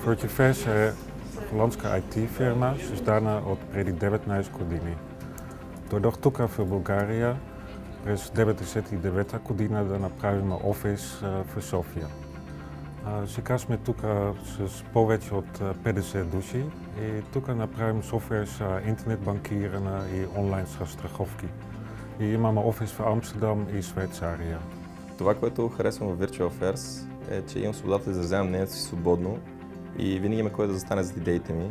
Virtuverse е холандска IT-фирма, създана от преди 19 години. Дойдох тук в България през 1999 година да направим офис в София. Сега сме тук с повече от 50 души и тук направим софтуер за интернет банкиране и онлайн застраховки. И имаме офис в Амстердам и Швейцария. Това, което харесвам в Virtual Affairs е, че имам свободата да изразявам мнението си свободно и винаги има кой да застане зад идеите ми.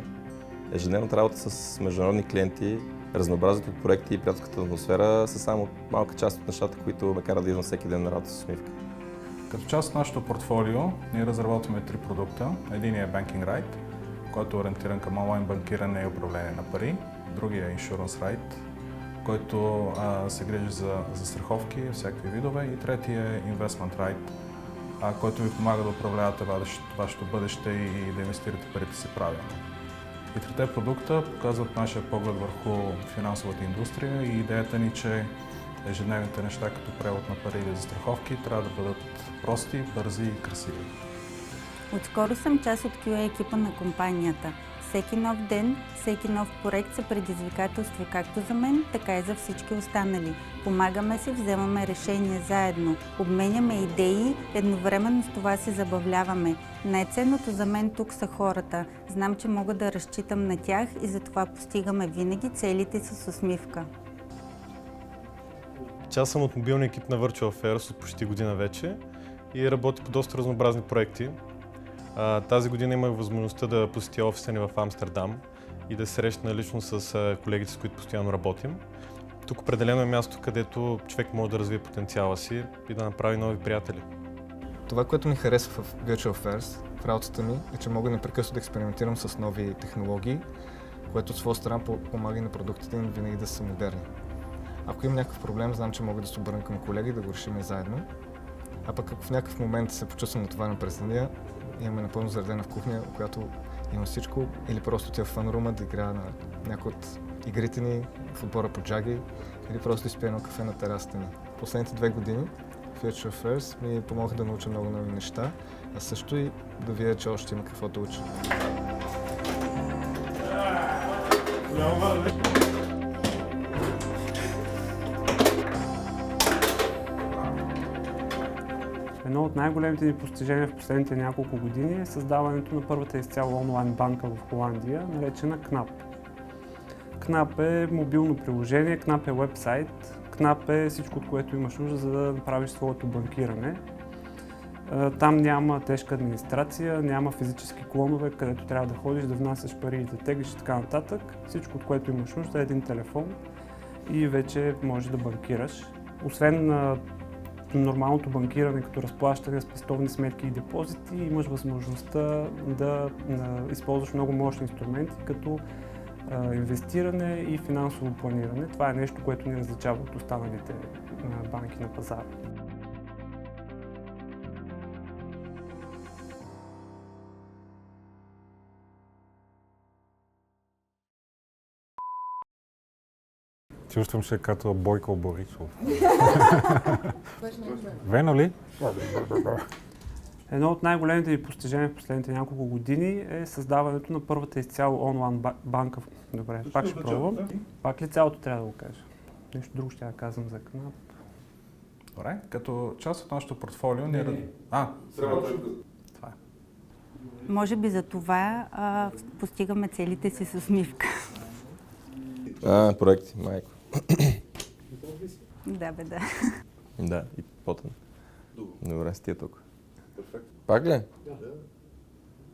Ежедневната работа с международни клиенти, разнообразието от проекти и приятелската атмосфера са само малка част от нещата, които ме карат да идвам всеки ден на работа с усмивка. Като част от нашето портфолио ние разработваме 3 продукта. Единият е Banking Right, който е ориентиран към онлайн банкиране и управление на пари. Другият е Insurance Right, който се грижи за застраховки, всякакви видове. И третия е Investment Right, който ви помага да управлявате вашето бъдеще и да инвестирате парите си правилно. И трите продукта показват нашия поглед върху финансовата индустрия и идеята ни, че ежедневните неща, като превод на пари или застраховки, трябва да бъдат прости, бързи и красиви. Отскоро съм част от QA екипа на компанията. Всеки нов ден, всеки нов проект са предизвикателства както за мен, така и за всички останали. Помагаме си, вземаме решения заедно, обменяме идеи, едновременно с това се забавляваме. Най-ценното за мен тук са хората. Знам, че мога да разчитам на тях и затова постигаме винаги целите с усмивка. Част съм от мобилния екип на Virtual Affairs от почти година вече и работи по доста разнообразни проекти. Тази година имах възможността да посетя офиса ни в Амстердам и да се срещна лично с колегите, с които постоянно работим. Тук определено е място, където човек може да развие потенциала си и да направи нови приятели. Това, което ми харесва в Virtual Affairs, в работата ми, е, че мога непрекъснато да експериментирам с нови технологии, което от своя страна помага и на продуктите им винаги да са модерни. Ако имам някакъв проблем, знам, че мога да се обърна към колеги да го решим заедно. А пък ако в някакъв момент се почувствам отварен през деня, имаме напълно заредена в кухня, в която има всичко, или просто отива в фанрума да играя на някои от игрите ни, в отбора по джаги, или просто изпия едно кафе на терасата ни. Последните 2 години Virtual Affairs ми помогнаха да науча много нови неща, а също и да видя, че още има какво да уча. Едно от най-големите ни постижения в последните няколко години е създаването на първата изцяло онлайн банка в Холандия, наречена KNAP. KNAP е мобилно приложение, KNAP е вебсайт, KNAP е всичко, от което имаш нужда, за да направиш своето банкиране. Там няма тежка администрация, няма физически клонове, където трябва да ходиш, да внасяш пари и да теглиш и така нататък. Всичко, от което имаш нужда е един телефон и вече можеш да банкираш. Освен нормалното банкиране, като разплащане, спестовни сметки и депозити, имаш възможността да използваш много мощни инструменти, като инвестиране и финансово планиране. Това е нещо, което ни различава от останалите банки на пазара. Чувствам се като Бойко Борисов. Вено ли? Едно от най-големите ви постижения в последните няколко години е създаването на първата изцяло онлайн банка. Добре, пак ще пробвам. Пак ли цялото трябва да го кажа? Нещо друго ще я казвам за KNAP. Добре, като част от нашото портфолио ние... Това е. Може би за това постигаме целите си с усмивка. Проекти, майко. Да, бе, да. Да, и потен. Добре, с тия тук. Пак ли? Да.